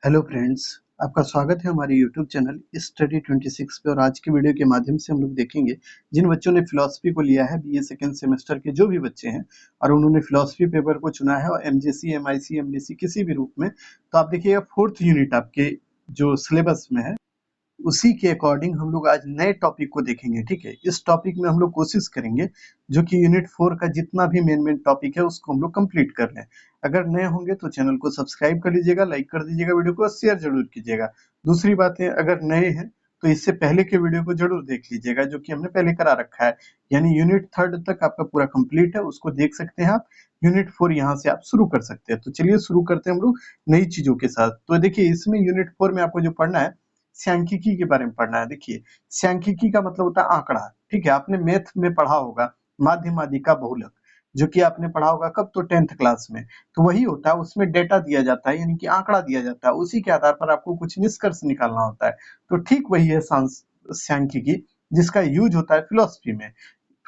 Hello friends, आपका स्वागत है हमारे यूट्यूब चैनल स्टडी 26 पे। और आज की वीडियो के माध्यम से हम लोग देखेंगे जिन बच्चों ने फिलॉसफी को लिया है, बीए सेकेंड सेमेस्टर के जो भी बच्चे हैं और उन्होंने फिलॉसफी पेपर को चुना है और एमजेसी, एमआईसी, एमडीसी किसी भी रूप में, तो आप देखिएगा फोर्थ यूनिट आपके जो सिलेबस में है उसी के अकॉर्डिंग हम लोग आज नए टॉपिक को देखेंगे। ठीक है, इस टॉपिक में हम लोग कोशिश करेंगे जो कि यूनिट 4 का जितना भी मेन टॉपिक है उसको हम लोग कंप्लीट कर लें। अगर नए होंगे तो चैनल को सब्सक्राइब कर लीजिएगा, लाइक कर दीजिएगा, वीडियो को शेयर जरूर कीजिएगा। दूसरी बात है, अगर नए हैं तो इससे पहले के वीडियो को जरूर देख लीजिएगा जो कि हमने पहले करा रखा है, यानी यूनिट 3 तक आपका पूरा कंप्लीट है, उसको देख सकते हैं आप। यूनिट 4 यहाँ से आप शुरू कर सकते हैं। तो चलिए शुरू करते हैं हम लोग नई चीजों के साथ। तो देखिए, इसमें यूनिट 4 में आपको जो पढ़ना है सांख्यिकी के बारे में पढ़ना है। देखिए, सांख्यिकी का मतलब होता है आंकड़ा। ठीक है, आपने मैथ में पढ़ा होगा माध्य माध्यिका बहुलक, जो कि आपने पढ़ा होगा कब, तो 10th क्लास में। तो वही होता है, उसमें डेटा दिया जाता है, यानी कि आंकड़ा दिया जाता है, उसी के आधार पर आपको कुछ निष्कर्ष निकालना होता है। तो ठीक वही है सांख्यिकी, जिसका यूज होता है फिलोसफी में।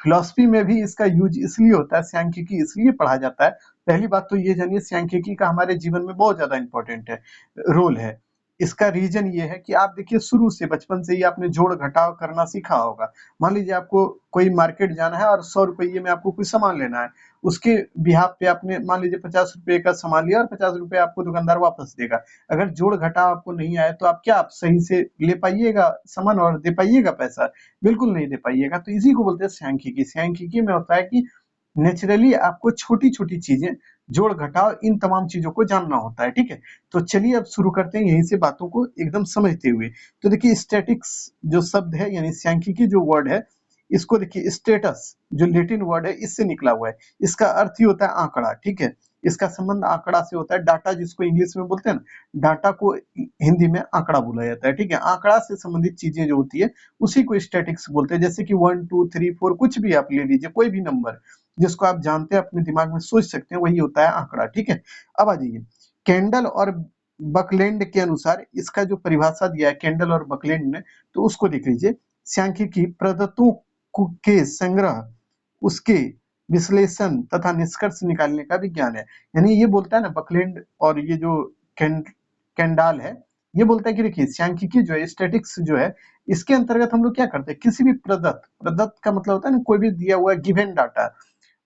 फिलोसफी में भी इसका यूज इसलिए होता है, सांख्यिकी इसलिए पढ़ा जाता है। पहली बात तो ये जानिए, सांख्यिकी का हमारे जीवन में बहुत ज्यादा इंपॉर्टेंट है, रोल है। इसका रीजन ये है कि आप देखिए, शुरू से बचपन से ही आपने जोड़ घटाव करना सीखा होगा। मान लीजिए आपको कोई मार्केट जाना है और 100 रुपये में आपको कुछ सामान लेना है। उसके बिहाफ पे आपने मान लीजिए 50 रुपये का सामान लिया और 50 रुपये आपको दुकानदार वापस देगा। अगर जोड़ घटाव आपको नहीं आए तो आप क्या आप सही से ले पाइएगा सामान और दे पाइएगा पैसा? बिल्कुल नहीं दे पाइएगा। तो इसी को बोलते हैं सांख्यिकी। सांख्यिकी में होता है कि नेचुरली आपको छोटी छोटी चीजें, जोड़ घटाव, इन तमाम चीजों को जानना होता है। ठीक है, तो चलिए अब शुरू करते हैं यहीं से बातों को एकदम समझते हुए। तो देखिए, स्टैटिक्स जो शब्द है, यानी सांख्यिकी जो वर्ड है, इसको देखिए, स्टेटस जो लैटिन वर्ड है इससे निकला हुआ है। इसका अर्थ ही होता है आंकड़ा। ठीक है, इसका संबंध आंकड़ा से होता है। डाटा जिसको इंग्लिश में बोलते हैं ना, डाटा को हिंदी में आंकड़ा बोला जाता है। ठीक है, आंकड़ा से संबंधित चीजें जो होती है उसी को स्टैटिक्स बोलते हैं। जैसे कि 1 2 3 4 कुछ भी आप ले लीजिए, कोई भी नंबर जिसको आप जानते हैं, अपने दिमाग में सोच सकते हैं, वही होता है आंकड़ा। ठीक है, अब आ जाइए, कैंडल और बकलैंड के अनुसार इसका जो परिभाषा दिया है कैंडल और बकलैंड ने, तो उसको देख लीजिए। सांख्यिकी प्रदत्तों के संग्रह, उसके विश्लेषण तथा निष्कर्ष निकालने का विज्ञान है। यानी ये बोलता है ना, बकलैंड और ये जो कैंडाल है, ये बोलता है कि देखिए, सांख्यिकी जो है, स्टैटिक्स जो है, इसके अंतर्गत हम लोग क्या करते हैं, किसी भी प्रदत्त का मतलब होता है ना, कोई भी दिया हुआ गिवन डाटा,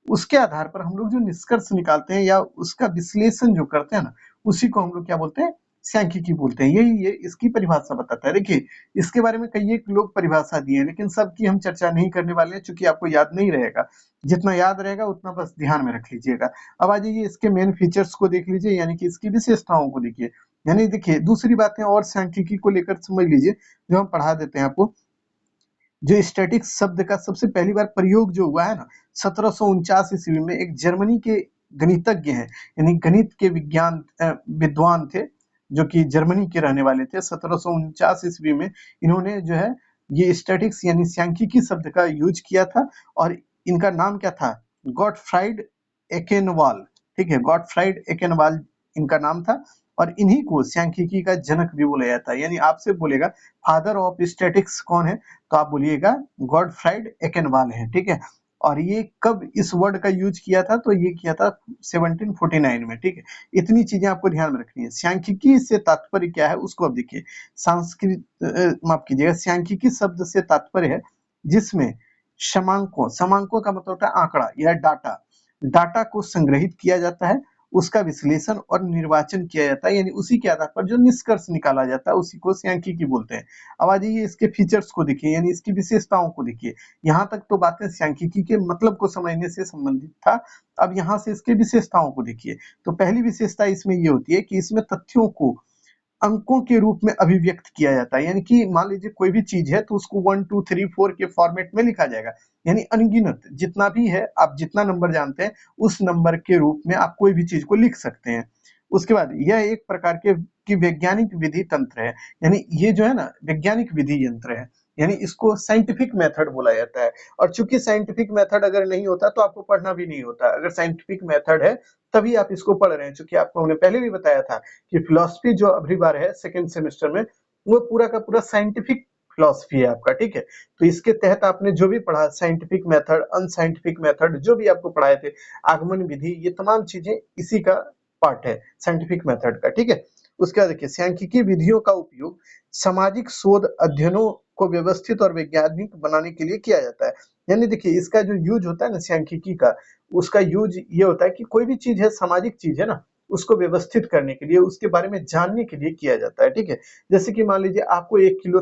उसके आधार पर हम लोग जो निष्कर्ष निकालते हैं या उसका विश्लेषण जो करते हैं ना, उसी को हम लोग क्या बोलते हैं, सांख्यिकी बोलते हैं। यही ये इसकी परिभाषा बताता है। देखिए, इसके बारे में कई एक लोग परिभाषा दिए हैं, लेकिन सबकी हम चर्चा नहीं करने वाले हैं, चूंकि आपको याद नहीं रहेगा। जितना याद रहेगा उतना बस ध्यान में रख लीजिएगा। अब आ जाइए, इसके मेन फीचर्स को देख लीजिए, यानी कि इसकी विशेषताओं को देखिए। यानी देखिए, दूसरी बातें और सांख्यिकी को लेकर समझ लीजिए, जो हम पढ़ा देते हैं आपको। जो स्टैटिक्स शब्द का सबसे पहली बार प्रयोग जो हुआ है ना, 1749 ईस्वी में एक जर्मनी के गणितज्ञ हैं, यानी गणित के विद्वान थे, जो कि जर्मनी के रहने वाले थे। 1749 ईस्वी में इन्होंने जो है ये स्टैटिक्स यानी सांख्यिकी शब्द का यूज किया था। और इनका नाम क्या था, गॉटफ्राइड एकेनवाल। ठीक है, गॉटफ्राइड एकेनवाल इनका नाम था। और इन्हीं को सांख्यिकी का जनक भी बोला जाता है। यानी आपसे बोलेगा फादर ऑफ स्टैटिक्स कौन है, तो आप बोलिएगा गॉटफ्राइड एकेनवाल है। ठीक है, और ये कब इस वर्ड का यूज किया था, तो ये किया था 1749 में। ठीक है, इतनी चीजें आपको ध्यान में रखनी है। सांख्यिकी से तात्पर्य क्या है उसको अब देखिए। माफ कीजिएगा, सांख्यिकी शब्द से तात्पर्य है जिसमें समांकों का मतलब होता है आंकड़ा या डाटा को संग्रहित किया जाता है, उसका विश्लेषण और निर्वाचन किया जाता है, यानी उसी के आधार पर जो निष्कर्ष निकाला जाता है उसी को सांख्यिकी बोलते हैं। अब आ जाइए, इसके फीचर्स को देखिए, यानी इसकी विशेषताओं को देखिए। यहाँ तक तो बातें सांख्यिकी के मतलब को समझने से संबंधित था। अब यहाँ से इसके विशेषताओं को देखिए। तो पहली विशेषता इसमें ये होती है कि इसमें तथ्यों को अंकों के रूप में अभिव्यक्त किया जाता है। यानी कि मान लीजिए कोई भी चीज है तो उसको 1 2 3 4 के फॉर्मेट में लिखा जाएगा। यानी अनगिनत जितना भी है, आप जितना नंबर जानते हैं उस नंबर के रूप में आप कोई भी चीज को लिख सकते हैं। उसके बाद यह एक प्रकार के की वैज्ञानिक विधि तंत्र है। यानी ये जो है ना, वैज्ञानिक विधि यंत्र है, यानी इसको साइंटिफिक मेथड बोला जाता है। और चूंकि साइंटिफिक मेथड अगर नहीं होता तो आपको पढ़ना भी नहीं होता। अगर साइंटिफिक मेथड है तभी आप इसको पढ़ रहे हैं। चूंकि आपको हमने पहले भी बताया था कि फिलॉसफी जो अगली बार है सेकेंड सेमेस्टर में, वो पूरा का पूरा साइंटिफिक फिलॉसफी है आपका। ठीक है, तो इसके तहत आपने जो भी पढ़ा, साइंटिफिक मेथड, अनसाइंटिफिक मेथड, जो भी आपको पढ़ाए थे, आगमन विधि, ये तमाम चीजें इसी का पार्ट है, साइंटिफिक मेथड का। ठीक है, उसके बाद देखिए सांख्यिकी विधियों का उपयोग सामाजिक शोध अध्ययनों को व्यवस्थित और वैज्ञानिक बनाने के लिए किया जाता है। यानी देखिए इसका जो यूज होता है ना सांख्यिकी का, उसका यूज ये होता है कि कोई भी चीज है, सामाजिक चीज है ना, उसको व्यवस्थित करने के लिए, उसके बारे में जानने के लिए किया जाता है, ठीक है। जैसे कि मान लीजिए आपको 1 किलो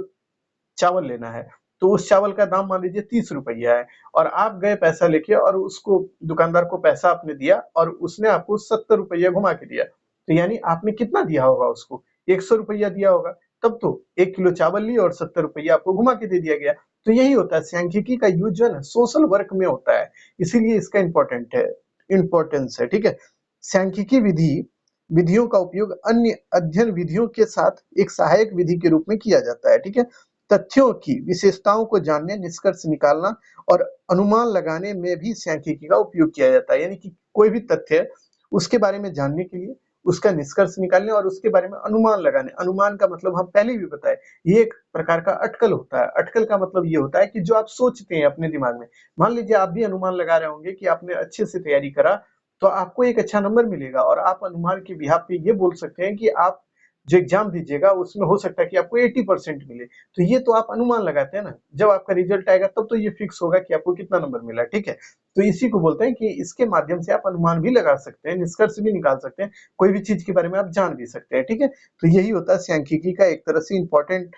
चावल लेना है, तो उस चावल का दाम मान लीजिए 30 रुपया है, और आप गए पैसा लेके और उसको दुकानदार को पैसा आपने दिया और उसने आपको 70 रुपया घुमा के दिया, तो यानी आपने कितना दिया होगा उसको, 100 रुपया दिया होगा, तब तो 1 किलो चावल लिए और 70 रुपया आपको घुमा के दे दिया गया। तो यही होता है सांख्यिकी का यूज जो है ना सोशल वर्क में होता है, इसीलिए इसका इम्पोर्टेंस है, ठीक है। सांख्यिकी विधियों का उपयोग अन्य अध्ययन विधियों के साथ एक सहायक विधि के रूप में किया जाता है, ठीक है। तथ्यों की विशेषताओं को जानने, निष्कर्ष निकालना और अनुमान लगाने में भी सांख्यिकी का उपयोग किया जाता है। यानी कि कोई भी तथ्य है, उसके बारे में जानने के लिए, उसका निष्कर्ष निकालने और उसके बारे में अनुमान लगाने। अनुमान का मतलब हम पहले भी बताए, ये एक प्रकार का अटकल होता है। अटकल का मतलब ये होता है कि जो आप सोचते हैं अपने दिमाग में, मान लीजिए आप भी अनुमान लगा रहे होंगे कि आपने अच्छे से तैयारी करा, तो आपको एक अच्छा नंबर मिलेगा और आप अनुमान के बिहाफ पे ये बोल सकते हैं कि आप जो एग्जाम दीजिएगा उसमें हो सकता है कि आपको 80% मिले। तो ये तो आप अनुमान लगाते हैं ना, जब आपका रिजल्ट आएगा तब तो ये फिक्स होगा कि आपको कितना नंबर मिला, ठीक है। तो इसी को बोलते हैं कि इसके माध्यम से आप अनुमान भी लगा सकते हैं, निष्कर्ष भी निकाल सकते हैं, कोई भी चीज के बारे में आप जान भी सकते हैं, ठीक है। तो यही होता है सांख्यिकी का एक तरह से इम्पोर्टेंट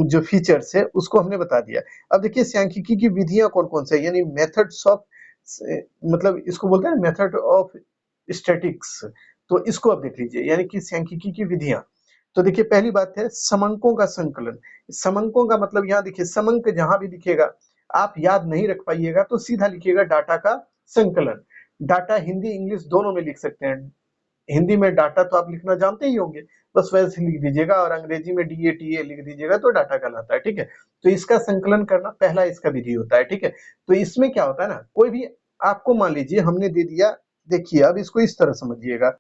जो फीचर्स है उसको हमने बता दिया। अब देखिए सांख्यिकी की विधियां कौन कौन से, यानी मेथड्स ऑफ, मतलब इसको बोलते हैं मेथड ऑफ स्टैटिक्स। तो इसको आप देख लीजिए, यानी कि सांख्यिकी की विधियां। तो देखिए पहली बात है समंकों का संकलन। समंकों का मतलब यहाँ देखिए समंक जहां भी दिखेगा आप याद नहीं रख पाइएगा तो सीधा लिखिएगा डाटा का संकलन। डाटा हिंदी इंग्लिश दोनों में लिख सकते हैं। हिंदी में डाटा तो आप लिखना जानते ही होंगे, बस वैसे लिख दीजिएगा, और अंग्रेजी में DATA लिख दीजिएगा तो डाटा कहलाता है, ठीक है। तो इसका संकलन करना पहला इसका विधि होता है, ठीक है। तो इसमें क्या होता है ना, कोई भी आपको मान लीजिए हमने दे दिया, देखिए अब इसको इस तरह समझिएगा,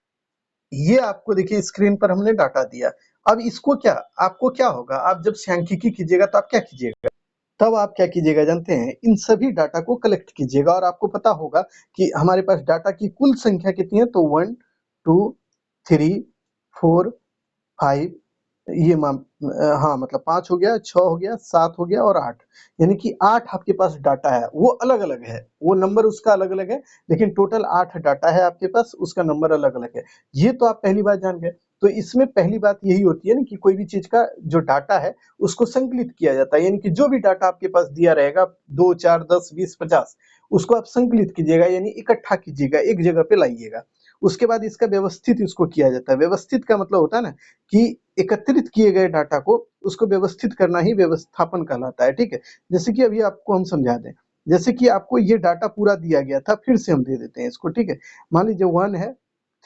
ये आपको देखिए स्क्रीन पर हमने डाटा दिया। अब इसको क्या, आपको क्या होगा, आप जब सांख्यिकी कीजिएगा तो आप क्या कीजिएगा, तब आप क्या कीजिएगा जानते हैं, इन सभी डाटा को कलेक्ट कीजिएगा और आपको पता होगा कि हमारे पास डाटा की कुल संख्या कितनी है, तो 1 2 3 4 5, ये हाँ मतलब 5 हो गया, 6 हो गया, 7 हो गया और 8, यानी कि 8 आपके पास डाटा है, वो अलग अलग है, वो नंबर उसका अलग अलग है, लेकिन टोटल 8 डाटा है आपके पास, उसका नंबर अलग अलग है। ये तो आप पहली बात जान गए। तो इसमें पहली बात यही होती है ना कि कोई भी चीज का जो डाटा है उसको संकलित किया जाता है, यानी कि जो भी डाटा आपके पास दिया रहेगा 2 4 10 20 50, उसको आप संकलित कीजिएगा, यानी इकट्ठा कीजिएगा, एक जगह पे लाइएगा। उसके बाद इसका व्यवस्थित इसको किया जाता है। व्यवस्थित का मतलब होता है ना कि एकत्रित किए गए डाटा को उसको व्यवस्थित करना ही व्यवस्थापन कहलाता है, ठीक है। जैसे कि अभी आपको हम समझा दें, जैसे कि आपको ये डाटा पूरा दिया गया था, फिर से हम दे देते हैं इसको, ठीक है। मान लीजिए 1 है,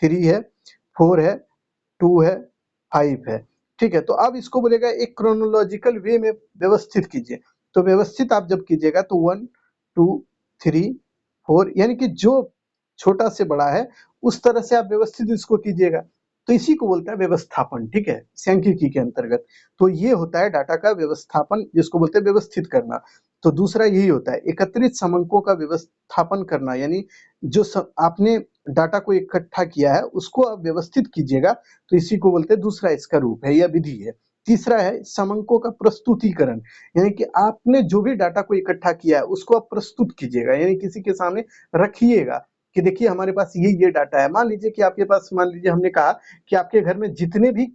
3 है, 4 है, 2 है, 5 है, ठीक है। तो अब इसको बोलेगा एक क्रोनोलॉजिकल वे में व्यवस्थित कीजिए। तो व्यवस्थित आप जब कीजिएगा तो 1 2 3 4, यानी कि जो छोटा से बड़ा है उस तरह से आप व्यवस्थित इसको कीजिएगा। तो इसी को बोलते हैं व्यवस्थापन, ठीक है, सांख्यिकी के अंतर्गत। तो ये होता है डाटा का व्यवस्थापन, जिसको बोलते हैं व्यवस्थित करना। तो दूसरा यही होता है एकत्रित समंकों का व्यवस्थापन करना, यानी जो आपने डाटा को इकट्ठा किया है उसको आप व्यवस्थित कीजिएगा, तो इसी को बोलते हैं, दूसरा इसका रूप है या विधि है। तीसरा है समंकों का प्रस्तुतिकरण, यानी कि आपने जो भी डाटा को इकट्ठा किया है उसको आप प्रस्तुत कीजिएगा, यानी किसी के सामने रखिएगा कि देखिए हमारे पास ये डाटा है। मान लीजिए कि आपके पास, मान लीजिए हमने कहा कि आपके घर में जितने भी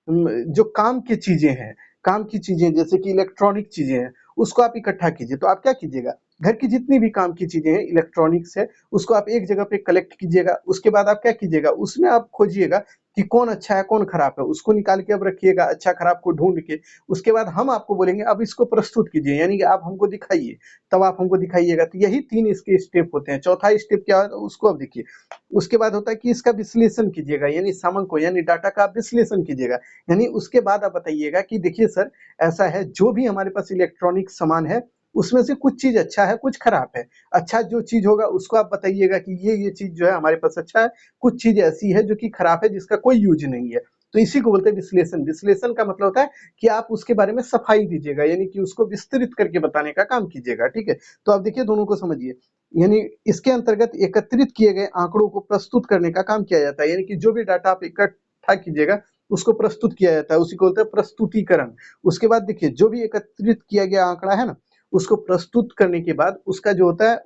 जो काम की चीजें हैं, काम की चीजें जैसे कि इलेक्ट्रॉनिक चीजें हैं, उसको आप इकट्ठा कीजिए। तो आप क्या कीजिएगा, घर की जितनी भी काम की चीजें हैं इलेक्ट्रॉनिक्स है, उसको आप एक जगह पे कलेक्ट कीजिएगा। उसके बाद आप क्या कीजिएगा, उसमें आप खोजिएगा कि कौन अच्छा है कौन खराब है, उसको निकाल के अब रखिएगा अच्छा खराब को ढूंढ के। उसके बाद हम आपको बोलेंगे अब इसको प्रस्तुत कीजिए, यानी कि आप हमको दिखाइए, तब आप हमको दिखाइएगा। तो यही 3 इसके स्टेप होते हैं। चौथा स्टेप क्या है उसको अब देखिए। उसके बाद होता है कि इसका विश्लेषण कीजिएगा, यानी समंक को, यानी डाटा का आप विश्लेषण कीजिएगा। यानी उसके बाद आप बताइएगा कि देखिए सर ऐसा है, जो भी हमारे पास इलेक्ट्रॉनिक सामान है उसमें से कुछ चीज अच्छा है कुछ खराब है। अच्छा जो चीज होगा उसको आप बताइएगा कि ये चीज जो है हमारे पास अच्छा है, कुछ चीज ऐसी है जो कि खराब है जिसका कोई यूज नहीं है। तो इसी को बोलते हैं विश्लेषण। विश्लेषण का मतलब होता है कि आप उसके बारे में सफाई दीजिएगा, यानी कि उसको विस्तृत करके बताने का काम कीजिएगा, ठीक है। तो आप देखिए दोनों को समझिए, यानी इसके अंतर्गत एकत्रित किए गए आंकड़ों को प्रस्तुत करने का काम किया जाता है, यानी कि जो भी डाटा आप इकट्ठा कीजिएगा उसको प्रस्तुत किया जाता है, उसी को बोलते हैं प्रस्तुतिकरण। उसके बाद देखिए जो भी एकत्रित किया गया आंकड़ा है ना, उसको प्रस्तुत करने के बाद उसका जो होता है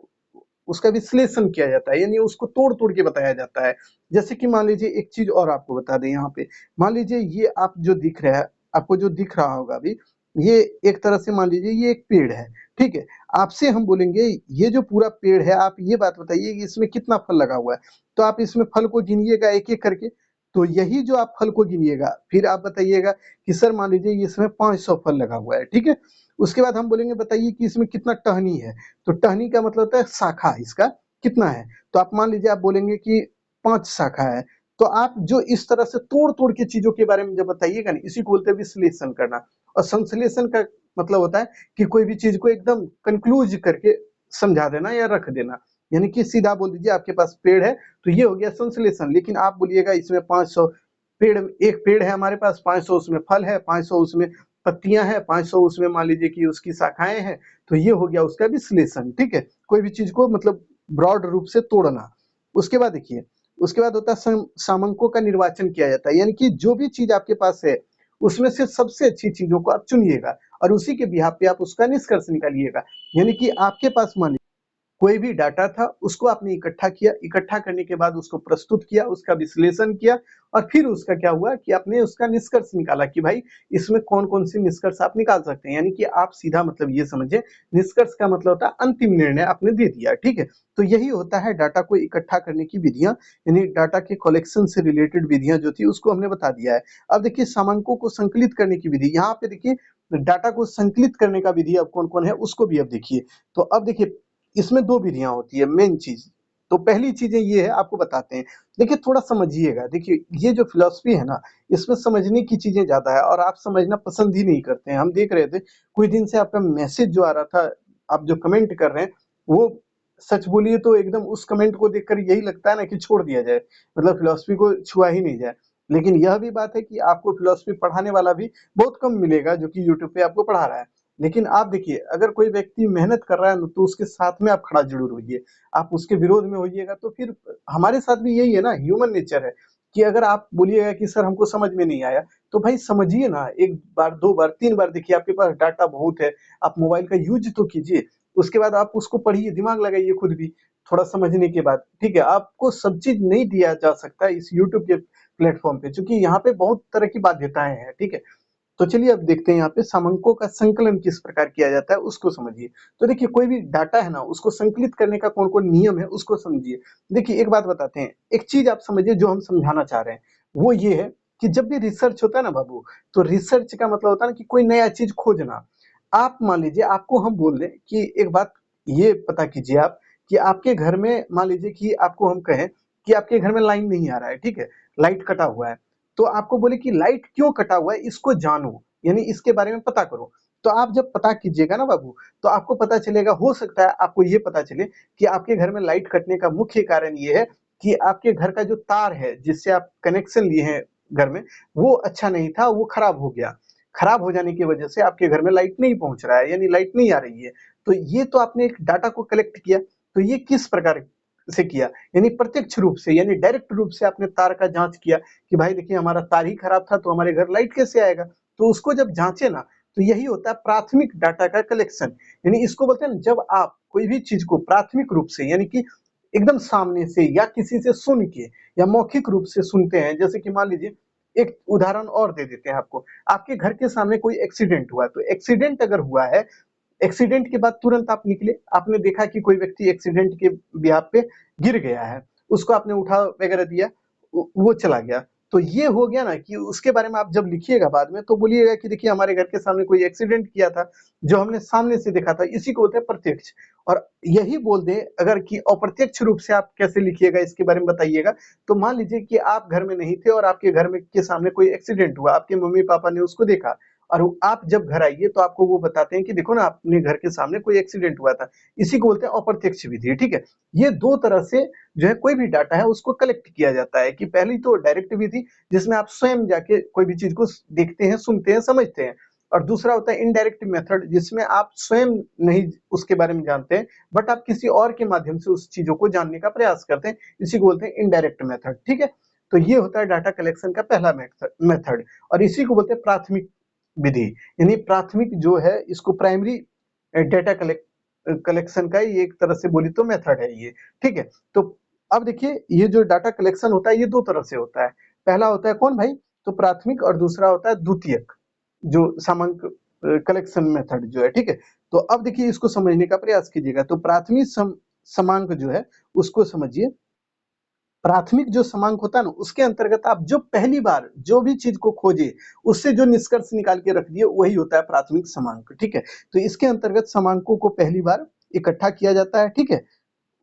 उसका विश्लेषण किया जाता है, यानी उसको तोड़-तोड़ के बताया जाता है। जैसे कि मान लीजिए एक चीज़ और आपको बता दें यहाँ पे, मान लीजिए ये आप जो दिख रहा है, आपको जो दिख रहा होगा अभी, ये एक तरह से मान लीजिए ये एक पेड़ है, ठीक है? आपसे हम बोलेंगे ये जो पूरा पेड़ है, आप ये बात बताइए कि इसमें कितना फल लगा हुआ है? तो आप इसमें फल को गिनिएगा एक-एक करके, तो यही जो आप फल को गिनिएगा, फिर आप बताइएगा कि सर मान लीजिए इसमें 500 फल लगा हुआ है, ठीक है? उसके बाद हम बोलेंगे बताइए कि इसमें कितना टहनी है? तो टहनी का मतलब होता है शाखा इसका कितना है? तो आप मान लीजिए आप बोलेंगे कि 5 शाखा है। तो आप जो इस तरह से तोड़-तोड़ के चीज़ों के बारे में जब बताइएगा ना, इसी को बोलते हैं विश्लेषण करना। और संश्लेषण का मतलब होता है कि कोई भी चीज़ को एकदम कन्क्लूज़ करके समझा देना या रख देना। यानी कि सीधा बोल दीजिए आपके पास पेड़ है, तो ये हो गया संश्लेषण। लेकिन आप बोलिएगा इसमें 500 पेड़, एक पेड़ है हमारे पास, 500 उसमें फल है, 500 उसमें पत्तियाँ हैं, 500 उसमें मान लीजिए कि उसकी शाखाएँ हैं, तो ये हो गया उसका विश्लेषण, ठीक है? कोई भी चीज़ को मतलब ब्रॉड रूप से तोड़ना। उसके बाद देखिए, उसके बाद होता है सामंकों का निर्वाचन किया जाता है, यानी कि जो भी चीज़ आपके पास है, उसमें से सबसे अच्छी चीज़ों को आप चुनिएगा और उसी के बिहाफ़ पे आप उसका निष्कर्ष निकालिएगा। यानी कि आपके पास मान कोई भी डाटा था, उसको आपने इकट्ठा किया, इकट्ठा करने के बाद उसको प्रस्तुत किया, उसका विश्लेषण किया और फिर उसका क्या हुआ कि आपने उसका निष्कर्ष निकाला कि भाई इसमें कौन-कौन से निष्कर्ष आप निकाल सकते हैं। यानी कि आप सीधा मतलब ये समझिए, निष्कर्ष का मतलब होता है अंतिम निर्णय आपने दे दिया, ठीक है? तो यही होता है डाटा को इकट्ठा करने की विधियाँ, यानी डाटा के कलेक्शन से रिलेटेड विधियाँ जो थी उसको हमने बता दिया है। अब देखिए सामंकों को संकलित करने की विधि, यहाँ पे देखिए डाटा को संकलित करने का विधि अब कौन-कौन है उसको भी अब देखिए। तो अब देखिए इसमें 2 विधियाँ होती है मेन चीज़। तो पहली चीज़ें ये है आपको बताते हैं। देखिए थोड़ा समझिएगा, देखिए ये जो फ़िलॉसफ़ी है ना, इसमें समझने की चीज़ें ज़्यादा है और आप समझना पसंद ही नहीं करते हैं। हम देख रहे थे, कुछ दिन से आपका मैसेज जो आ रहा था, आप जो कमेंट कर रहे हैं, वो सच बोलिए तो एकदम उस कमेंट को देखकर यही लगता है ना कि छोड़ दिया जाए, मतलब फ़िलॉसफ़ी को छुआ ही नहीं जाए। लेकिन यह भी बात है कि आपको फ़िलॉसफ़ी पढ़ाने वाला भी बहुत कम मिलेगा जो कि यूट्यूब पे आपको पढ़ा रहा है। लेकिन आप देखिए, अगर कोई व्यक्ति मेहनत कर रहा है ना, तो उसके साथ में आप खड़ा ज़रूर होइए। आप उसके विरोध में होइएगा तो फिर हमारे साथ भी यही है ना, ह्यूमन नेचर है कि अगर आप बोलिएगा कि सर हमको समझ में नहीं आया, तो भाई समझिए ना, 1 बार, 2 बार, 3 बार देखिए, आपके पास डाटा बहुत है, आप मोबाइल का यूज़ तो कीजिए। उसके बाद आप उसको पढ़िए, दिमाग लगाइए खुद भी, थोड़ा समझने के बाद, ठीक है? आपको सब चीज़ नहीं दिया जा सकता इस यूट्यूब के प्लेटफ़ॉर्म पे, चूँकि यहाँ पे बहुत तरह की बाध्यताएँ हैं, ठीक है? तो चलिए अब देखते हैं यहाँ पे सामंकों का संकलन किस प्रकार किया जाता है उसको समझिए। तो देखिए कोई भी डाटा है ना, उसको संकलित करने का कौन-कौन नियम है उसको समझिए। देखिए एक बात बताते हैं, एक चीज़ आप समझिए जो हम समझाना चाह रहे हैं, वो ये है कि जब भी रिसर्च होता है ना बाबू, तो रिसर्च का मतलब होता है ना कि कोई नया चीज़ खोजना। आप मान लीजिए आपको हम बोल दें कि एक बात ये पता कीजिए आप कि आपके घर में मान लीजिए कि आपको हम कहें कि आपके घर में लाइन नहीं आ रहा है, ठीक है? लाइट कटा हुआ है। तो आपको बोले कि लाइट क्यों कटा हुआ है इसको जानो, यानी इसके बारे में पता करो। तो आप जब पता कीजिएगा ना बाबू, तो आपको पता चलेगा, हो सकता है आपको ये पता चले कि आपके घर में लाइट कटने का मुख्य कारण ये है कि आपके घर का जो तार है, जिससे आप कनेक्शन लिए हैं घर में, वो अच्छा नहीं था, वो खराब हो गया। खराब हो जाने की वजह से आपके घर में लाइट नहीं पहुँच रहा है, यानी लाइट नहीं आ रही है। तो ये तो आपने एक डाटा को कलेक्ट किया, तो ये किस प्रकार से किया? यानी प्रत्यक्ष रूप से, यानी डायरेक्ट रूप से आपने तार का जाँच किया कि भाई देखिए हमारा तार ही खराब था तो हमारे घर लाइट कैसे आएगा? तो उसको जब जाँचे ना, तो यही होता है प्राथमिक डाटा का कलेक्शन। यानी इसको बोलते हैं ना, जब आप कोई भी चीज़ को प्राथमिक रूप से, यानी कि एकदम सामने से या किसी से सुन के या मौखिक रूप से सुनते हैं, जैसे कि मान लीजिए एक उदाहरण और दे देते हैं आपको। आपके घर के सामने कोई एक्सीडेंट हुआ, तो एक्सीडेंट अगर हुआ है, एक्सीडेंट के बाद तुरंत आप निकले, आपने देखा कि कोई व्यक्ति एक्सीडेंट के बिहाफ़ पे गिर गया है, उसको आपने उठा वगैरह दिया, वो चला गया। तो ये हो गया ना कि उसके बारे में आप जब लिखिएगा बाद में, तो बोलिएगा कि देखिए हमारे घर के सामने कोई एक्सीडेंट किया था, जो हमने सामने से देखा था, इसी को बोलते हैं प्रत्यक्ष। और यही बोल दें अगर कि अप्रत्यक्ष रूप से आप कैसे लिखिएगा इसके बारे में बताइएगा, तो मान लीजिए कि आप घर में नहीं थे और आपके घर में के सामने कोई एक्सीडेंट हुआ, आपके मम्मी-पापा ने उसको देखा और आप जब घर आइए तो आपको वो बताते हैं कि देखो ना अपने घर के सामने कोई एक्सीडेंट हुआ था। इसी को बोलते हैं अप्रत्यक्ष विधि, ठीक है? ये 2 तरह से जो है कोई भी डाटा है उसको कलेक्ट किया जाता है कि पहली तो डायरेक्ट विधि जिसमें आप स्वयं जाके कोई भी चीज़ को देखते हैं, सुनते हैं, समझते हैं और दूसरा होता है इनडायरेक्ट मेथड जिसमें आप स्वयं नहीं उसके बारे में जानते हैं, बट आप किसी और के माध्यम से उस चीज़ों को जानने का प्रयास करते हैं। इसी को बोलते हैं इनडायरेक्ट मेथड, ठीक है? तो ये होता है डाटा कलेक्शन का पहला मेथड, और इसी को बोलते हैं प्राथमिक विधि। यानी प्राथमिक जो है इसको प्राइमरी डेटा कलेक्शन का ये एक तरह से बोली तो मेथड है ये, ठीक है। तो अब देखिए ये जो डाटा कलेक्शन होता है ये दो तरह से होता है। पहला होता है कौन भाई, तो प्राथमिक, और दूसरा होता है द्वितीयक जो सामांक कलेक्शन मेथड जो है, ठीक है। तो अब देखिए इसको समझने का प्रयास कीजिएगा। तो प्राथमिक समांक जो है उसको समझिए। प्राथमिक जो समांक होता है ना उसके अंतर्गत आप जो पहली बार जो भी चीज को खोजे उससे जो निष्कर्ष निकाल के रख दिए वही होता है प्राथमिक समांक, ठीक है। तो इसके अंतर्गत समांकों को पहली बार इकट्ठा किया जाता है, ठीक है।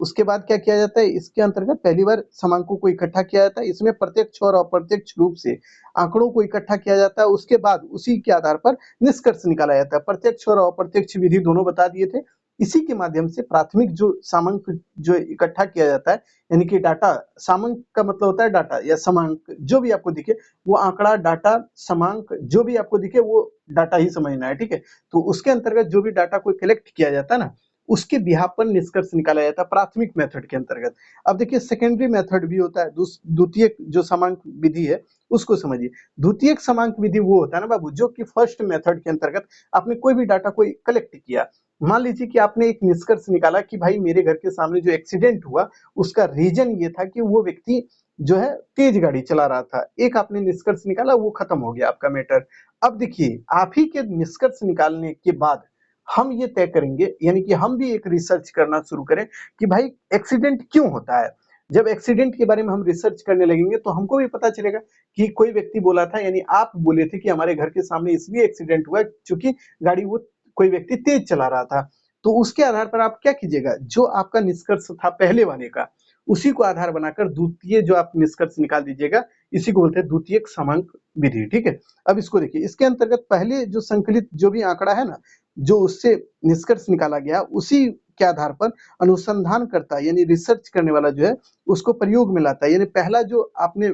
उसके बाद क्या किया जाता है, इसके अंतर्गत पहली बार समांकों को इकट्ठा किया जाता है। इसमें प्रत्यक्ष और अप्रत्यक्ष रूप से आंकड़ों को इकट्ठा किया जाता है। उसके बाद उसी के आधार पर निष्कर्ष निकाला जाता है। प्रत्यक्ष और अप्रत्यक्ष विधि दोनों बता दिए थे। इसी के माध्यम से प्राथमिक जो समांक जो इकट्ठा किया जाता है, यानी कि डाटा, समांक का मतलब होता है डाटा या समांक, जो भी आपको दिखे वो आंकड़ा, डाटा, समांक जो भी आपको दिखे वो डाटा ही समझना है, ठीक है। तो उसके अंतर्गत जो भी डाटा को कलेक्ट किया जाता है ना उसके बिहाफ पर निष्कर्ष निकाला जाता है प्राथमिक मेथड के अंतर्गत। अब देखिए सेकेंडरी मेथड भी होता है, द्वितीयक जो समांक विधि है उसको समझिए। द्वितीयक समांक विधि वो होता है ना बाबू जो कि फर्स्ट मेथड के अंतर्गत आपने कोई भी डाटा को कलेक्ट किया। मान लीजिए कि आपने एक निष्कर्ष निकाला कि भाई मेरे घर के सामने जो एक्सीडेंट हुआ उसका रीजन ये था कि वो व्यक्ति जो है तेज गाड़ी चला रहा था। एक आपने निष्कर्ष निकाला, वो खत्म हो गया आपका मैटर। अब देखिए आप ही के निष्कर्ष निकालने के बाद हम ये तय करेंगे, यानी कि हम भी एक रिसर्च करना शुरू करें कि भाई एक्सीडेंट क्यों होता है। जब एक्सीडेंट के बारे में हम रिसर्च करने लगेंगे तो हमको भी पता चलेगा कि कोई व्यक्ति बोला था, यानी आप बोले थे कि हमारे घर के सामने इसलिए एक्सीडेंट हुआ क्योंकि गाड़ी वो कोई व्यक्ति तेज चला रहा था। तो उसके आधार पर आप क्या कीजिएगा, जो आपका निष्कर्ष था पहले वाले का उसी को आधार बनाकर द्वितीय जो आप निष्कर्ष निकाल दीजिएगा। इसी को बोलते हैं द्वितीयक समांक विधि, ठीक है। अब इसको देखिए, इसके अंतर्गत पहले जो संकलित जो भी आंकड़ा है ना, जो उससे निष्कर्ष निकाला गया उसी के आधार पर अनुसंधान करता यानी रिसर्च करने वाला जो है उसको प्रयोग में लाता है। यानी पहला जो आपने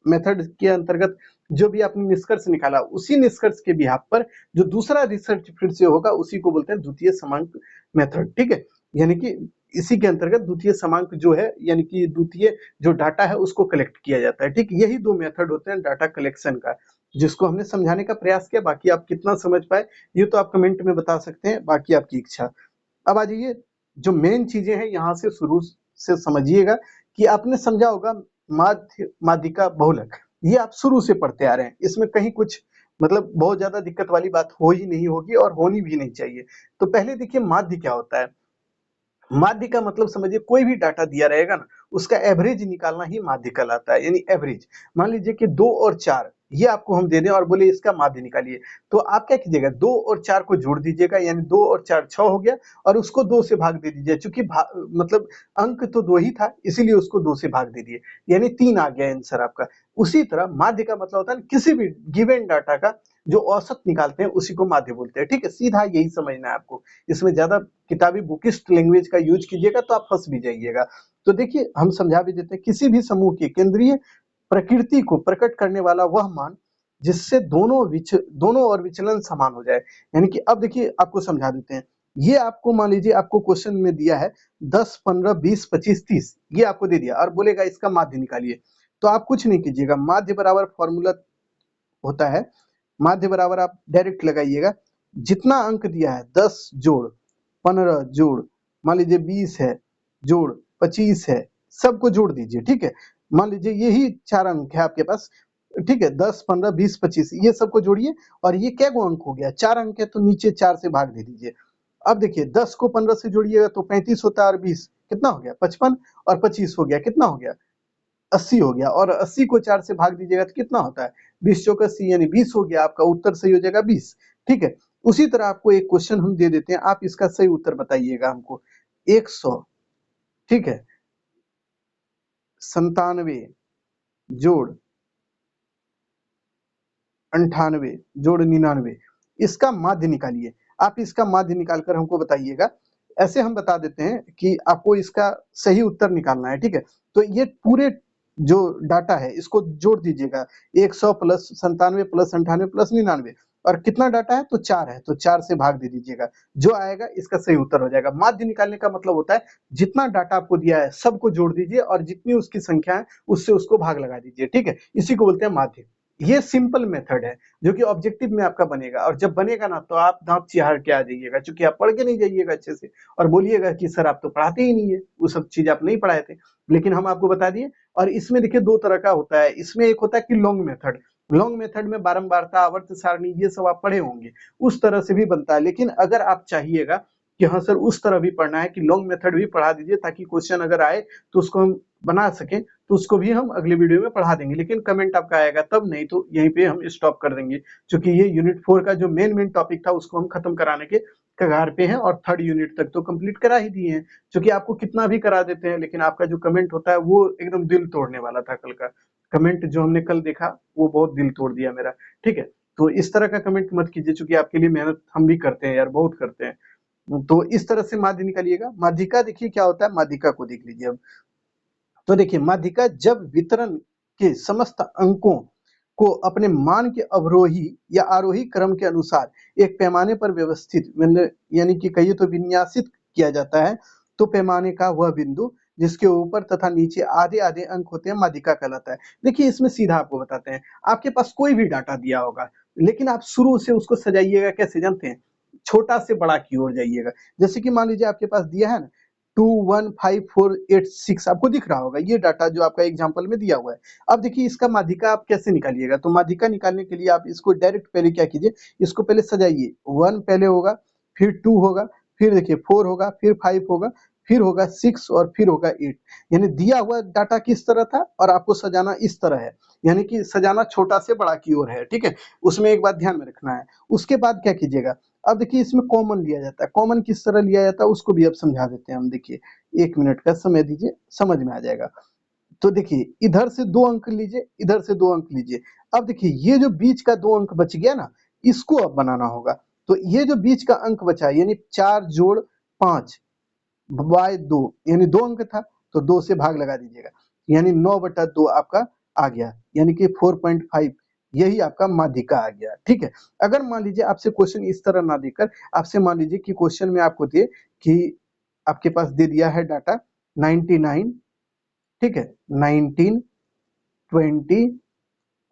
मेथड के अंतर्गत जो भी आपने निष्कर्ष निकाला उसी निष्कर्ष के बिहाफ पर जो दूसरा रिसर्च फिर से होगा उसी को बोलते हैं द्वितीय समांक मेथड, ठीक है। यानी कि इसी के अंतर्गत द्वितीय समांक जो है यानी कि द्वितीय जो डाटा है उसको कलेक्ट किया जाता है, ठीक। यही दो मेथड होते हैं डाटा कलेक्शन का जिसको हमने समझाने का प्रयास किया। बाकी आप कितना समझ पाए ये तो आप कमेंट में बता सकते हैं, बाकी आपकी इच्छा। अब आ जाइए, जो मेन चीजें हैं यहाँ से शुरू से समझिएगा कि आपने समझा होगा माध्य, माध्यिका, बहुलक, ये आप शुरू से पढ़ते आ रहे हैं। इसमें कहीं कुछ मतलब बहुत ज्यादा दिक्कत वाली बात हो ही नहीं होगी और होनी भी नहीं चाहिए। तो पहले देखिए माध्य क्या होता है। माध्य का मतलब समझिए कोई भी डाटा दिया रहेगा ना उसका एवरेज निकालना ही माध्य कहलाता है, यानी एवरेज। मान लीजिए कि 2 और 4 ये आपको हम दे दें और बोले इसका माध्य निकालिए, तो आप क्या कीजिएगा 2 और 4 को जोड़ दीजिएगा, यानी 2 और 4 6 हो गया, और उसको 2 से भाग दे दीजिए। चूंकि मतलब अंक तो 2 ही था इसीलिए उसको 2 से भाग दे दिए, यानी 3 आ गया आंसर आपका। उसी तरह माध्य का मतलब होता है किसी भी गिवन डाटा का जो औसत निकालते हैं उसी को माध्य बोलते हैं, ठीक है। सीधा यही समझना है आपको, इसमें ज्यादा किताबी बुकिस्ट लैंग्वेज का यूज कीजिएगा तो आप फंस भी जाइएगा। तो देखिए हम समझा भी देते हैं, किसी भी समूह की केंद्रीय प्रकृति को प्रकट करने वाला वह मान जिससे दोनों और विचलन समान हो जाए। यानी कि अब देखिए आपको समझा देते हैं। ये आपको मान लीजिए आपको क्वेश्चन में दिया है 10, 15, 20, 25, 30 ये आपको दे दिया और बोलेगा इसका माध्य निकालिए। तो आप कुछ नहीं कीजिएगा, माध्य बराबर फॉर्मूला होता है, माध्य बराबर आप डायरेक्ट लगाइएगा। जितना अंक दिया है 10 जोड़ 15 जोड़ मान लीजिए 20 है जोड़ 25 है, सबको जोड़ दीजिए, ठीक है। मान लीजिए यही 4 अंक है आपके पास, ठीक है। 10, 15, 20, 25 ये सबको जोड़िए, और ये क्या अंक हो गया 4 अंक है तो नीचे 4 से भाग दे दीजिए। अब देखिए 10 को 15 से जोड़िएगा तो 35 होता है, और 20 कितना हो गया 55, और 25 हो गया कितना हो गया 80 हो गया, और 80 को 4 से भाग दीजिएगा तो कितना होता है 20 चौक 80 यानी 20 हो गया। आपका उत्तर सही हो जाएगा 20, ठीक है। उसी तरह आपको एक क्वेश्चन हम दे देते हैं, आप इसका सही उत्तर बताइएगा हमको। 100, ठीक है, 97 जोड़ 98 जोड़ 99 इसका माध्य निकालिए। आप इसका माध्य निकालकर हमको बताइएगा। ऐसे हम बता देते हैं कि आपको इसका सही उत्तर निकालना है, ठीक है। तो ये पूरे जो डाटा है इसको जोड़ दीजिएगा, 100 प्लस 97 प्लस 98 प्लस 99, और कितना डाटा है तो 4 है, तो 4 से भाग दे दीजिएगा, जो आएगा इसका सही उत्तर हो जाएगा। माध्य निकालने का मतलब होता है जितना डाटा आपको दिया है सबको जोड़ दीजिए और जितनी उसकी संख्या है उससे उसको भाग लगा दीजिए, ठीक है, इसी को बोलते हैं माध्य। ये सिंपल मेथड है जो कि ऑब्जेक्टिव में आपका बनेगा, और जब बनेगा ना तो आप दांत चिहाड़ के आ जाइएगा, क्योंकि आप पढ़ के नहीं जाइएगा अच्छे से और बोलिएगा कि सर आप तो पढ़ाते ही नहीं है, वो सब चीज आप नहीं पढ़ाए थे, लेकिन हम आपको बता दिए। और इसमें देखिए दो तरह का होता है, इसमें एक होता है कि लॉन्ग मेथड, लॉन्ग मेथड में बारंबारता, आवर्त सारणी, ये सब आप पढ़े होंगे, उस तरह से भी बनता है। लेकिन अगर आप चाहिएगा कि हाँ सर उस तरह भी पढ़ना है कि लॉन्ग मेथड भी पढ़ा दीजिए ताकि क्वेश्चन अगर आए तो उसको हम बना सकें, तो उसको भी हम अगले वीडियो में पढ़ा देंगे, लेकिन कमेंट आपका आएगा तब, नहीं तो यहीं पे हम स्टॉप कर देंगे, क्योंकि ये यूनिट 4 का जो मेन टॉपिक था उसको हम खत्म कराने के कगार पे हैं, और 3rd यूनिट तक तो कंप्लीट करा ही दिए हैं, क्योंकि आपको कितना भी करा देते हैं, लेकिन आपका जो कमेंट होता है वो एकदम दिल तोड़ने वाला था। कल का कमेंट जो हमने कल देखा वो बहुत दिल तोड़ दिया मेरा, ठीक है। तो इस तरह का कमेंट मत कीजिए, क्योंकि आपके लिए मेहनत हम भी करते हैं यार, बहुत करते हैं। तो इस तरह से माध्य निकालिएगा। माध्यिका देखिए क्या होता है, माध्यिका को देख लीजिए अब। तो देखिए माध्यिका जब वितरण के समस्त अंकों को अपने मान के अवरोही या आरोही क्रम के अनुसार एक पैमाने पर व्यवस्थित, यानी कि कहिए तो विन्यासित किया जाता है, तो पैमाने का वह बिंदु जिसके ऊपर तथा नीचे आधे आधे अंक होते हैं माध्यिका कहलाता है। देखिए इसमें सीधा आपको बताते हैं, आपके पास कोई भी डाटा दिया होगा, लेकिन आप शुरू से उसको सजाइएगा कैसे जानते हैं, छोटा से बड़ा की ओर जाइएगा। जैसे कि मान लीजिए आपके पास दिया है ना 215486, आपको दिख रहा होगा ये डाटा जो आपका एग्जाम्पल में दिया हुआ है। अब देखिए इसका माध्यिका आप कैसे निकालिएगा, तो माध्यिका निकालने के लिए आप इसको डायरेक्ट पहले क्या कीजिए, इसको पहले सजाइए, 1 पहले होगा, फिर 2 होगा, फिर देखिए 4 होगा, फिर 5 होगा, फिर होगा 6 और फिर होगा 8। यानी दिया हुआ डाटा किस तरह था और आपको सजाना इस तरह है, यानी कि सजाना छोटा से बड़ा की ओर है, ठीक है। उसमें एक बात ध्यान में रखना है। उसके बाद क्या कीजिएगा, अब देखिए इसमें कॉमन लिया जाता है, कॉमन किस तरह लिया जाता है उसको भी अब समझा देते हैं हम। देखिए 1 मिनट का समय दीजिए, समझ में आ जाएगा। तो देखिए इधर से 2 अंक लीजिए, इधर से 2 अंक लीजिए। अब देखिए ये जो बीच का 2 अंक बच गया ना, इसको अब बनाना होगा। तो ये जो बीच का अंक बचा है, यानी 4 जोड़ 5 बाय 2, यानी 2 अंक था, तो 2 से भाग लगा दीजिएगा, यानी 9/2 आपका आ गया, यानी कि 4.5, यही आपका माध्यिका आ गया, ठीक है। अगर मान लीजिए आपसे क्वेश्चन इस तरह ना देकर आपसे मान लीजिए कि क्वेश्चन में आपको दे कि आपके पास दे दिया है डाटा 99, ठीक है, 19, 20,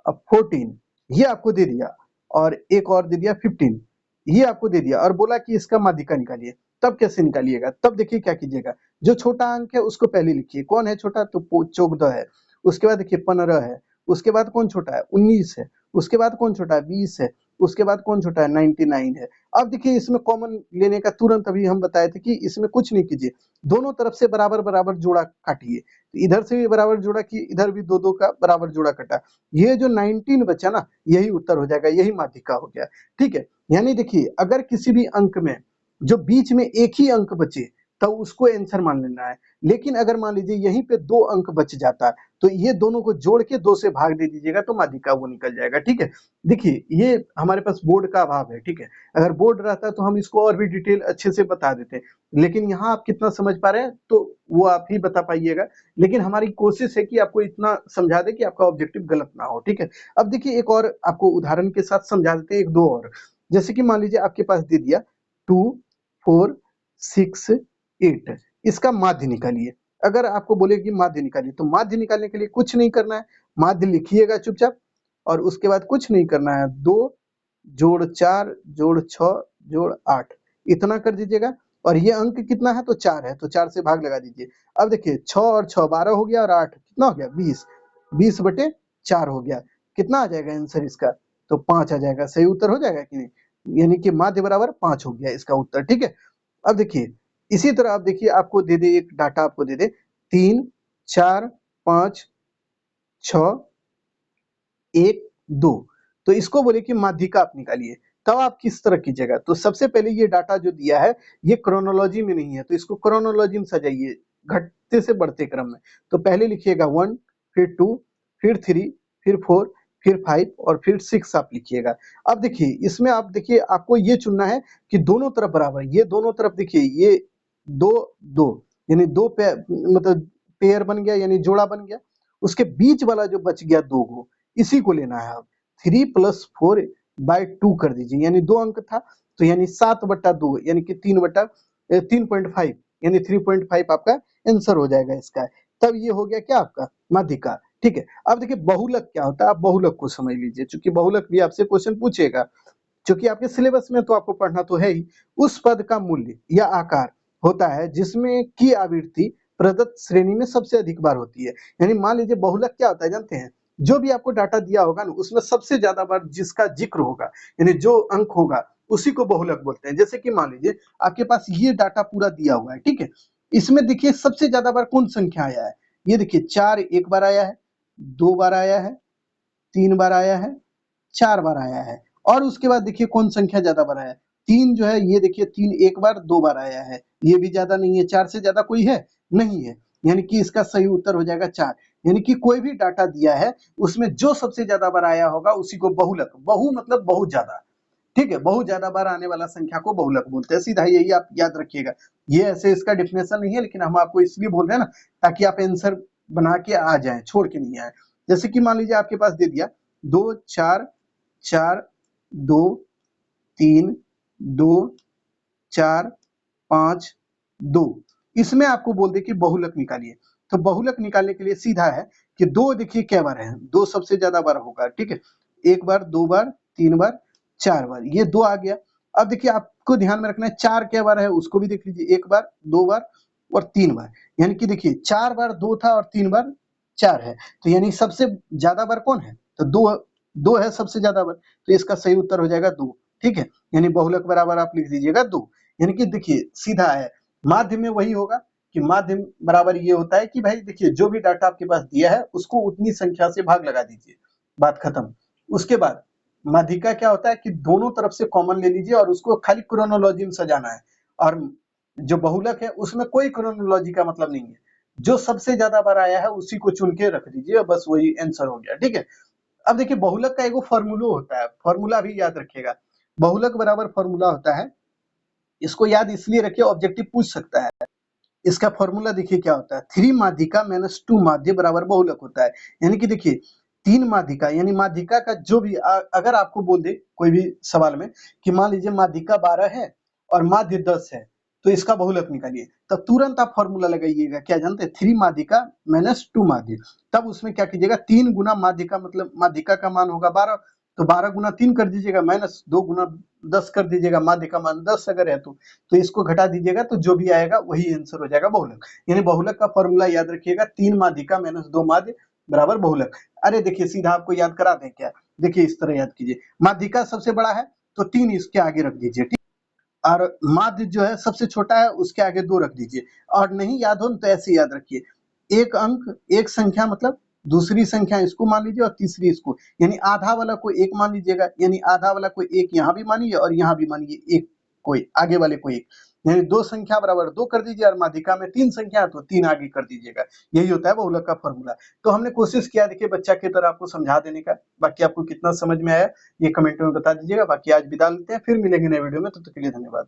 अब 14, ये आपको दे दिया, और एक और दे दिया 15, ये आपको दे दिया, और बोला कि इसका माध्यिका निकालिए। तब कैसे निकालिएगा, तब देखिए क्या कीजिएगा, जो छोटा अंक है उसको पहले लिखिए, कौन है छोटा, तो 14 है। उसके बाद देखिए 15 है, उसके बाद कौन छोटा है, 19 है, उसके बाद कौन छोटा है, 20 है, उसके बाद कौन छोटा है, 99 है। अब देखिए इसमें कॉमन लेने का तुरंत अभी हम बताए थे कि इसमें कुछ नहीं कीजिए, दोनों तरफ से बराबर बराबर जोड़ा काटिए, तो इधर से भी बराबर जोड़ा कि इधर भी दो दो का बराबर जोड़ा कटा, ये जो 19 बचा ना यही उत्तर हो जाएगा, यही माध्यिका हो गया, ठीक है। यानी देखिए अगर किसी भी अंक में जो बीच में एक ही अंक बचे तो उसको आंसर मान लेना है, लेकिन अगर मान लीजिए यहीं पे 2 अंक बच जाता है तो ये दोनों को जोड़ के 2 से भाग दे दीजिएगा, तो माध्यिका वो निकल जाएगा, ठीक है। देखिए ये हमारे पास बोर्ड का अभाव है, ठीक है, अगर बोर्ड रहता तो हम इसको और भी डिटेल अच्छे से बता देते, लेकिन यहाँ आप कितना समझ पा रहे हैं तो वो आप ही बता पाइएगा, लेकिन हमारी कोशिश है कि आपको इतना समझा दे कि आपका ऑब्जेक्टिव गलत ना हो, ठीक है। अब देखिए एक और आपको उदाहरण के साथ समझा देते हैं, एक दो और, जैसे कि मान लीजिए आपके पास दे दिया 2, 4, 6, 8, इसका माध्य निकालिए। अगर आपको बोले कि माध्य निकालिए, तो माध्य निकालने के लिए कुछ नहीं करना है, माध्य लिखिएगा चुपचाप, और उसके बाद कुछ नहीं करना है, 2 जोड़ 4 जोड़ 6 जोड़ 8, इतना कर दीजिएगा, और ये अंक कितना है तो 4 है, तो 4 से भाग लगा दीजिए। अब देखिए 6 और 6 12 हो गया, और 8 कितना हो गया, 20, 20/4 हो गया, कितना आ जाएगा आंसर इसका, तो 5 आ जाएगा, सही उत्तर हो जाएगा कि नहीं, यानी कि माध्य बराबर 5 हो गया इसका उत्तर, ठीक है। अब देखिए इसी तरह आप देखिए आपको दे दे, एक डाटा आपको दे दे 3, 4, 5, 6, 1, 2, तो इसको बोले कि माध्यिका आप निकालिए, तब आप किस तरह कीजिएगा, तो सबसे पहले ये डाटा जो दिया है ये क्रोनोलॉजी में नहीं है, तो इसको क्रोनोलॉजी में सजाइए, घटते से बढ़ते क्रम में। तो पहले लिखिएगा 1, फिर 2, फिर 3, फिर 4, फिर 5 और फिर 6 आप लिखिएगा। अब देखिए इसमें आप देखिए आपको ये चुनना है कि दोनों तरफ बराबर, ये दोनों तरफ देखिए ये 2 2, यानी 2 पे मतलब पेयर बन गया, यानी जोड़ा बन गया, उसके बीच वाला जो बच गया 2 गो, इसी को लेना है अब। 3 + 4/2 कर दीजिए, यानी 2 अंक था, तो यानी 7/2 यानी कि 3.5 यानी 3.5 आपका आंसर हो जाएगा इसका। तब ये हो गया क्या आपका माध्यिका, ठीक है। अब देखिए बहुलक क्या होता है, आप बहुलक को समझ लीजिए, चूंकि बहुलक भी आपसे क्वेश्चन पूछेगा, चूंकि आपके सिलेबस में तो आपको पढ़ना तो है ही। उस पद का मूल्य या आकार होता है जिसमें की आवृत्ति प्रदत्त श्रेणी में सबसे अधिक बार होती है। यानी मान लीजिए बहुलक क्या होता है जानते हैं, जो भी आपको डाटा दिया होगा ना उसमें सबसे ज्यादा बार जिसका जिक्र होगा, यानी जो अंक होगा उसी को बहुलक बोलते हैं। जैसे कि मान लीजिए आपके पास ये डाटा पूरा दिया हुआ है, ठीक है। इसमें देखिए सबसे ज्यादा बार कौन संख्या आया है, ये देखिए 4 एक बार आया है, 2 बार आया है, 3 बार आया है, 4 बार आया है। और उसके बाद देखिए कौन संख्या ज्यादा बार आया है, 3 जो है ये देखिए 3 एक बार 2 बार आया है, ये भी ज्यादा नहीं है, 4 से ज्यादा कोई है नहीं है, यानी कि इसका सही उत्तर हो जाएगा 4। यानी कि कोई भी डाटा दिया है उसमें जो सबसे ज्यादा बार आया होगा उसी को बहुलक, बहु मतलब बहुत ज्यादा, ठीक है, बहुत ज्यादा बार आने वाला संख्या को बहुलक बोलते हैं। सीधा यही आप याद रखिएगा। ये ऐसे इसका डिफिनेशन नहीं है, लेकिन हम आपको इसलिए बोल रहे हैं ना ताकि आप आंसर बना के आ जाएं, छोड़ के नहीं आए। जैसे कि मान लीजिए आपके पास दे दिया 2 4 4 2 3 2 4 5 2, इसमें आपको बोल दे कि बहुलक निकालिए। तो बहुलक निकालने के लिए सीधा है कि 2 देखिए क्या बार है, 2 सबसे ज्यादा बार होगा, ठीक है। 1 बार 2 बार 3 बार 4 बार, ये 2 आ गया। अब देखिए आपको ध्यान में रखना है 4 क्या बार है उसको भी देख लीजिए, 1 बार 2 बार और 3 बार। यानी कि देखिए 4 बार 2 था और 3 बार 4 है, तो यानी सबसे ज्यादा बार कौन है, तो 2 है सबसे ज्यादा बार, तो इसका सही उत्तर हो जाएगा 2, ठीक है। यानी बहुलक बराबर आप लिख दीजिएगा 2। यानी कि देखिए सीधा है, माध्य में वही होगा कि माध्य बराबर ये होता है कि भाई देखिए जो भी डाटा आपके पास दिया है उसको उतनी संख्या से भाग लगा दीजिए, बात खत्म। उसके बाद माध्यिका क्या होता है कि दोनों तरफ से कॉमन ले लीजिए और उसको खाली क्रोनोलॉजी में सजाना है। और जो बहुलक है उसमें कोई क्रोनोलॉजी का मतलब नहीं है, जो सबसे ज्यादा बार आया है उसी को चुन के रख दीजिए, बस वही आंसर हो गया, ठीक है। अब देखिए बहुलक का एक फॉर्मूला होता है, फॉर्मूला भी याद रखिएगा। बहुलक बराबर फॉर्मूला होता है, इसको याद इसलिए रखिए ऑब्जेक्टिव पूछ सकता है। इसका फॉर्मूला देखिए क्या होता है, 3 माध्यिका - 2 माध्य बराबर बहुलक होता है। यानी कि देखिए 3 माध्यिका यानी माध्यिका का जो भी अगर आपको बोल दे कोई भी सवाल में कि मान लीजिए माध्यिका 12 है और माध्य 10 है, तो इसका बहुलक निकालिए, तब तुरंत आप फॉर्मूला लगाइएगा, क्या जानते हैं, 3 माध्यिका - 2 माध्य। तब उसमें क्या कीजिएगा, 3 गुना माध्यिका मतलब माध्यिका का मान होगा 12, तो 12 गुना 3 कर दीजिएगा, -2 गुना 10 कर दीजिएगा, माध्य का मान 10 अगर है तो इसको घटा दीजिएगा, तो जो भी आएगा वही आंसर हो जाएगा बहुलक। यानी बहुलक का फॉर्मूला याद रखिएगा, 3 माध्यिका - 2 माध्य बराबर बहुलक। अरे देखिए सीधा आपको याद करा दें क्या, देखिए इस तरह याद कीजिए, माध्यिका सबसे बड़ा है तो 3 इसके आगे रख दीजिए, ठीक, और माध्य जो है सबसे छोटा है उसके आगे 2 रख दीजिए। और नहीं याद हो तो ऐसे याद रखिए, एक अंक एक संख्या मतलब दूसरी संख्या इसको मान लीजिए और तीसरी इसको, यानी आधा वाला को 1 मान लीजिएगा, यानी आधा वाला को 1 यहाँ भी मानिए और यहाँ भी मानिए 1, कोई आगे वाले को 1, यानी 2 संख्या बराबर 2 कर दीजिए, और माध्यिका में 3 संख्या तो 3 आगे कर दीजिएगा। यही होता है बहुलक का फॉर्मूला। तो हमने कोशिश किया देखिए बच्चा की तरह आपको समझा देने का, बाकी आपको कितना समझ में आया ये कमेंट में बता दीजिएगा। बाकी आज विदा लेते हैं, फिर मिलेंगे नए वीडियो में, तब तक के लिए धन्यवाद।